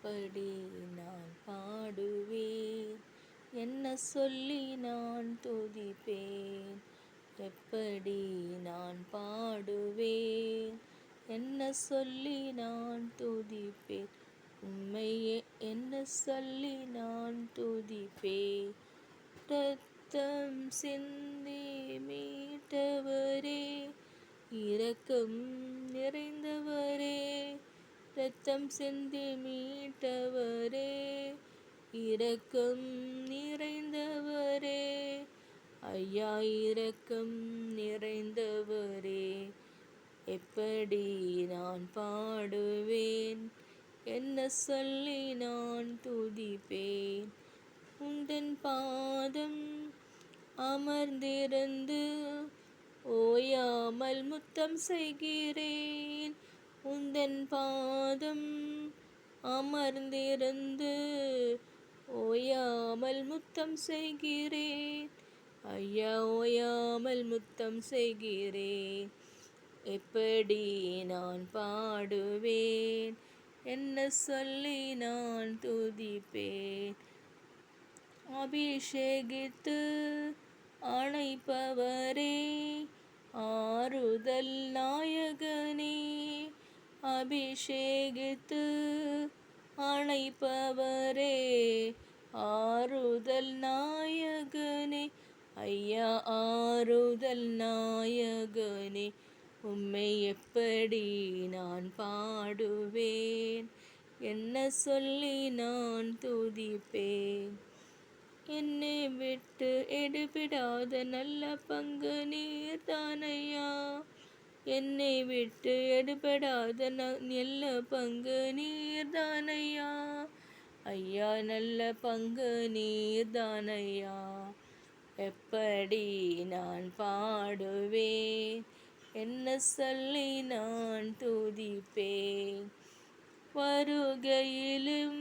எப்படி நான் பாடுவேன், என்ன சொல்லி நான் துதிப்பேன். எப்படி நான் பாடுவேன், என்ன சொல்லி நான் துதிப்பேன். உம்மையே என்ன சொல்லி நான் துதிப்பேன். இரத்தம் சிந்தி மீட்டவரே, இரக்கம் நிறைந்தவரே. இரத்தம் சிந்தி மீட்டவரே, இரக்கம் நிறைந்தவரே. ஐயா இரக்கம் நிறைந்தவரே, எப்படி நான் பாடுவேன், என்ன சொல்லி நான் துதிப்பேன். உந்தன் பாதம் அமர்ந்திருந்து ஓயாமல் முத்தம் செய்கிறேன். உந்தன் பாதம் அமர்ந்திருந்து ஓயாமல் முத்தம் செய்கிறேன். ஐயா ஓயாமல் முத்தம் செய்கிறேன். எப்படி நான் பாடுவேன், என்ன சொல்லி நான் துதிப்பேன். அபிஷேகித்து அணைப்பவரே, ஆறுதல் நாயகனே. அபிஷேகித்து அணைப்பவரே, ஆறுதல் நாயகனே. ஐயா ஆறுதல் நாயகனே, உம்மை எப்படி நான் பாடுவேன், என்ன சொல்லி நான் துதிப்பேன். என்னை விட்டு எடுபிடாத நல்ல பங்கு நீர் தானையா. என்னை விட்டு எடுபடாத நல்ல பங்கு நீர் தானையா. ஐயா நல்ல பங்கு நீர் தானையா. எப்படி நான் பாடுவேன், என்ன சொல்லி நான் துதிப்பேன். வருகையிலும்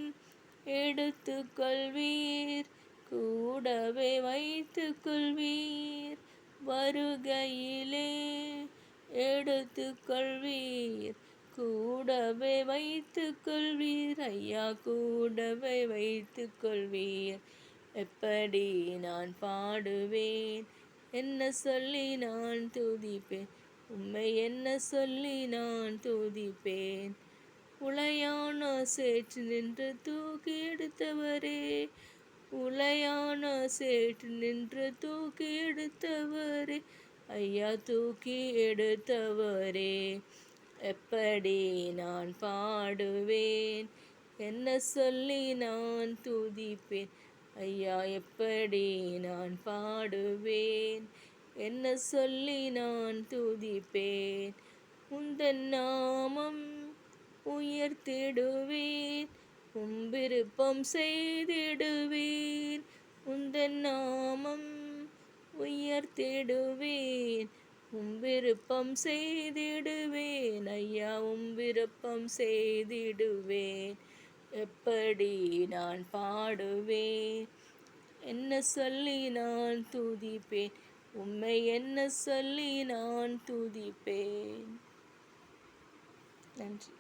எடுத்துக்கொள்வீர், கூடவே வைத்துக்கொள்வீர். வருகையிலே எடுத்துக்கொள்வீர், கூடவே வைத்துக்கொள்வீர். ஐயா கூடவே வைத்துக்கொள்வீர். எப்படி நான் பாடுவேன், என்ன சொல்லி நான் துதிப்பேன். உம்மை என்ன சொல்லி நான் துதிப்பேன். உளையான சேற்று நின்று தூக்கி எடுத்தவரே, உளையான சேற்று நின்று தூக்கி எடுத்தவரே. ஐயா தூக்கி எடுத்தவரே, எப்படி நான் பாடுவேன், என்ன சொல்லி நான் துதிப்பேன். ஐயா எப்படி நான் பாடுவேன், என்ன சொல்லி நான் துதிப்பேன். உந்தன் நாமம் உயர்த்திடுவேன், விருப்பம் செய்திடுவேன். உந்தன் நாமம் உயர்த்திடுவேன், விருப்பம் செய்திடுவேன். ஐயா விருப்பம் செய்திடுவேன். எப்படி நான் பாடுவேன், என்ன சொல்லி நான் துதிப்பேன். உம்மை என்ன சொல்லி நான் துதிப்பேன். நன்றி.